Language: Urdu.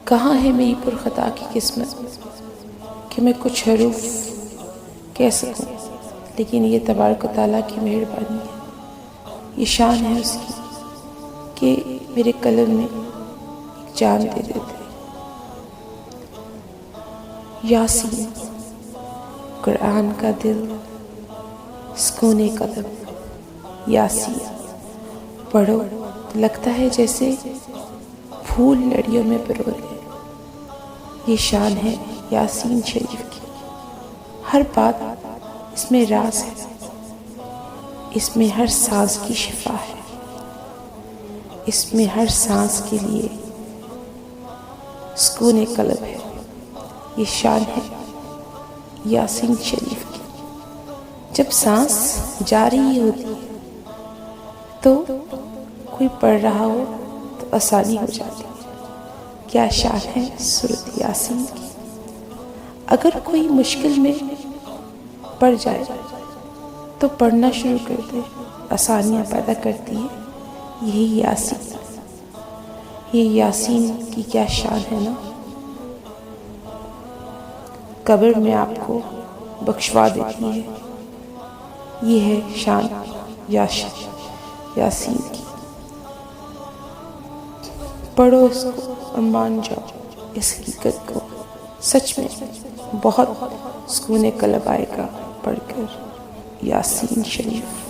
کہاں ہے میری پرخطا کی قسمت کہ میں کچھ حروف کہہ سکوں، لیکن یہ تبارک و تعالیٰ کی مہربانی ہے، یہ شان ہے اس کی کہ میرے قلم میں ایک جان دے دیتے ہیں۔ یاسین قرآن کا دل، سکون قلم۔ یاسین پڑھو تو لگتا ہے جیسے پھول لڑیوں میں پرو گئے۔ یہ شان ہے یاسین شریف کی، ہر بات اس میں راز ہے، اس میں ہر سانس کی شفا ہے، اس میں ہر سانس کے لیے سکون قلب ہے۔ یہ شان ہے یاسین شریف کی۔ جب سانس جا رہی ہوتی ہے تو کوئی پڑھ رہا ہو تو آسانی ہو جاتی ہے۔ کیا شان ہے سورۃ یاسین کی۔ اگر کوئی مشکل میں پڑ جائے تو پڑھنا شروع کر دے، آسانیاں پیدا کرتی ہے یہی یاسین۔ یہ یاسین کی کیا شان ہے نا، قبر میں آپ کو بخشوا دیتی ہے۔ یہ ہے شان یاسین کی۔ پڑھو اس کو اور مان جاؤ اس حقیقت کو، سچ میں بہت سکون قلب آئے گا پڑھ کر یاسین شریف۔